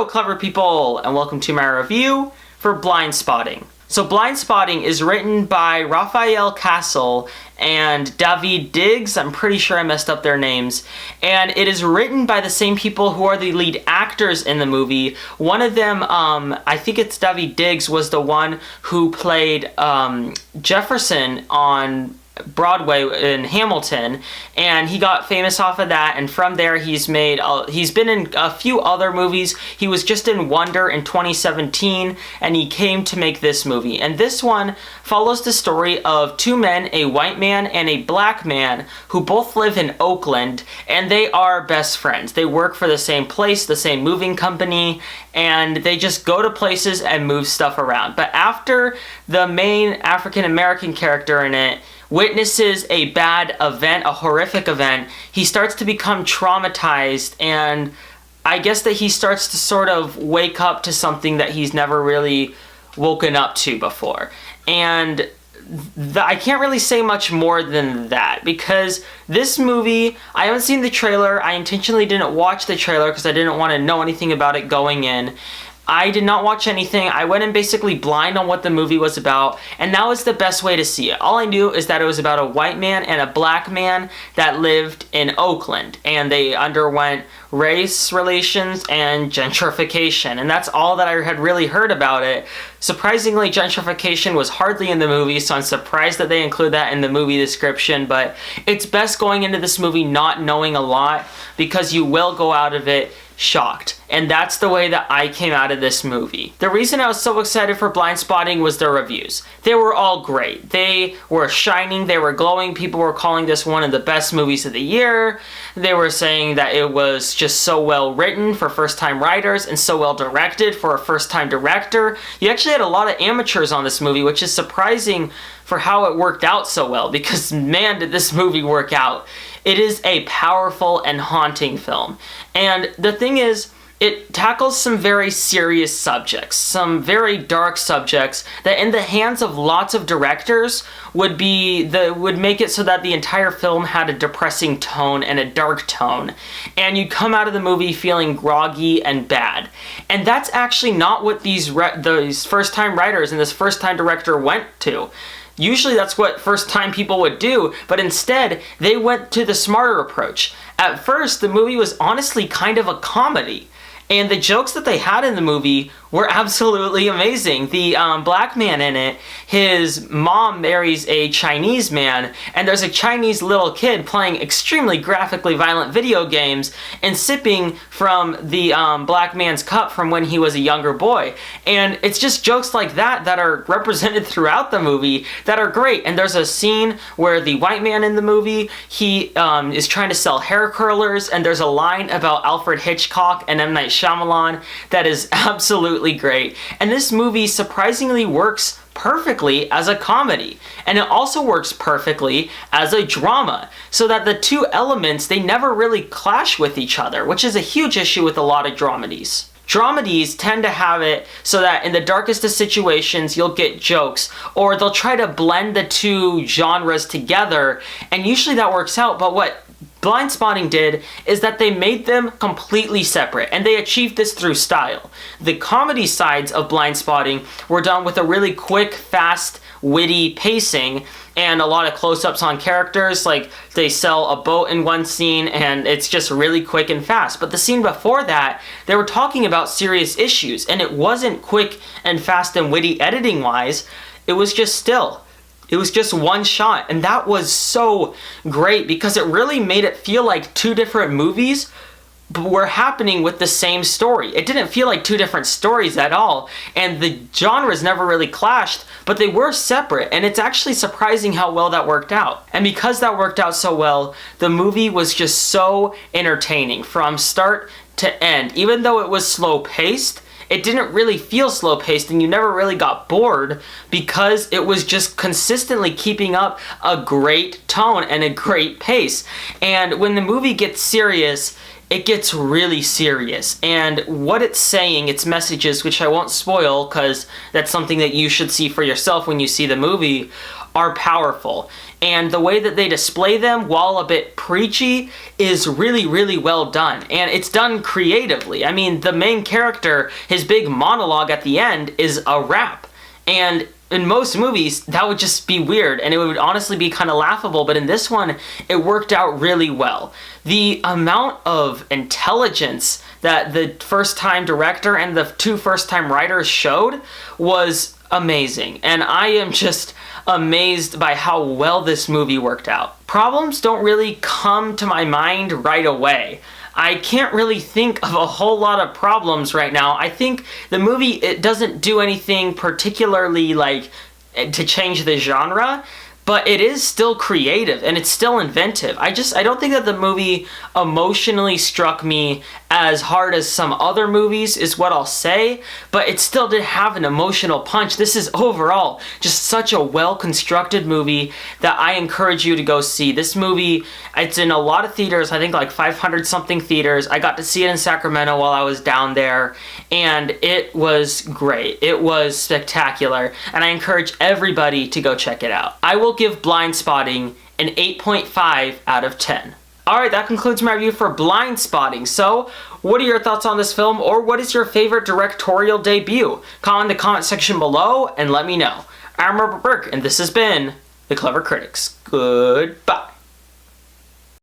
Hello, clever people, and welcome to my review for Blindspotting. So Blindspotting is written by Raphael Casal and David Diggs. I'm pretty sure I messed up their names. And it is written by the same people who are the lead actors in the movie. One of them, I think it's David Diggs, was the one who played Jefferson on Broadway in Hamilton, and he got famous off of that, and from there he's been in a few other movies. He was just in Wonder in 2017, and he came to make this movie. And this one follows the story of two men, a white man and a black man, who both live in Oakland, and they are best friends. They work for the same place, the same moving company, and they just go to places and move stuff around. But after the main African American character in it witnesses a bad event, a horrific event, he starts to become traumatized, and I guess that he starts to sort of wake up to something that he's never really woken up to before. And I can't really say much more than that, because this movie, I haven't seen the trailer. I intentionally didn't watch the trailer because I didn't want to know anything about it going in. I did not watch anything. I went in basically blind on what the movie was about, and that was the best way to see it. All I knew is that it was about a white man and a black man that lived in Oakland, and they underwent race relations and gentrification, and that's all that I had really heard about it. Surprisingly, gentrification was hardly in the movie, so I'm surprised that they include that in the movie description, but it's best going into this movie not knowing a lot, because you will go out of it shocked. And that's the way that I came out of this movie. The reason I was so excited for Blindspotting was the reviews. They were all great. They were shining, they were glowing. People were calling this one of the best movies of the year. They were saying that it was just so well written for first-time writers and so well directed for a first-time director. You actually had a lot of amateurs on this movie, which is surprising for how it worked out so well, because man, did this movie work out. It is a powerful and haunting film. And the thing is, it tackles some very serious subjects, some very dark subjects that in the hands of lots of directors would make it so that the entire film had a depressing tone and a dark tone. And you'd come out of the movie feeling groggy and bad. And that's actually not what these first-time writers and this first-time director went to. Usually that's what first-time people would do, but instead, they went to the smarter approach. At first, the movie was honestly kind of a comedy, and the jokes that they had in the movie were absolutely amazing. The black man in it, his mom marries a Chinese man, and there's a Chinese little kid playing extremely graphically violent video games and sipping from the black man's cup from when he was a younger boy. And it's just jokes like that that are represented throughout the movie that are great. And there's a scene where the white man in the movie, he is trying to sell hair curlers, and there's a line about Alfred Hitchcock and M. Night Shyamalan that is absolutely great. And this movie surprisingly works perfectly as a comedy, and it also works perfectly as a drama, so that the two elements, they never really clash with each other, which is a huge issue with a lot of dramedies. Dramedies tend to have it so that in the darkest of situations you'll get jokes, or they'll try to blend the two genres together, and usually that works out. But what Blindspotting did is that they made them completely separate, and they achieved this through style. The comedy sides of Blindspotting were done with a really quick, fast, witty pacing, and a lot of close-ups on characters. Like, they sell a boat in one scene, and it's just really quick and fast. But the scene before that, they were talking about serious issues, and it wasn't quick and fast and witty editing-wise. It was just still. It was just one shot, and that was so great because it really made it feel like two different movies were happening with the same story. It didn't feel like two different stories at all, and the genres never really clashed, but they were separate, and it's actually surprising how well that worked out. And because that worked out so well, the movie was just so entertaining from start to end. Even though it was slow-paced, it didn't really feel slow-paced, and you never really got bored because it was just consistently keeping up a great tone and a great pace. And when the movie gets serious, it gets really serious. And what it's saying, its messages, which I won't spoil because that's something that you should see for yourself when you see the movie, are powerful. And the way that they display them, while a bit preachy, is really, really well done. And it's done creatively. I mean, the main character, his big monologue at the end is a rap. And in most movies, that would just be weird, and it would honestly be kind of laughable, but in this one, it worked out really well. The amount of intelligence that the first-time director and the two first-time writers showed was amazing, and I am just amazed by how well this movie worked out. Problems don't really come to my mind right away. I can't really think of a whole lot of problems right now. I think the movie, it doesn't do anything particularly like to change the genre, but it is still creative and it's still inventive. I don't think that the movie emotionally struck me as hard as some other movies is what I'll say, but it still did have an emotional punch. This is overall just such a well-constructed movie that I encourage you to go see. This movie, it's in a lot of theaters, I think like 500 something theaters. I got to see it in Sacramento while I was down there, and it was great. It was spectacular, and I encourage everybody to go check it out. I will give Blind Spotting an 8.5 out of 10. Alright, that concludes my review for Blind Spotting. So, what are your thoughts on this film, or what is your favorite directorial debut? Comment in the comment section below and let me know. I'm Robert Burke, and this has been The Clever Critics. Goodbye.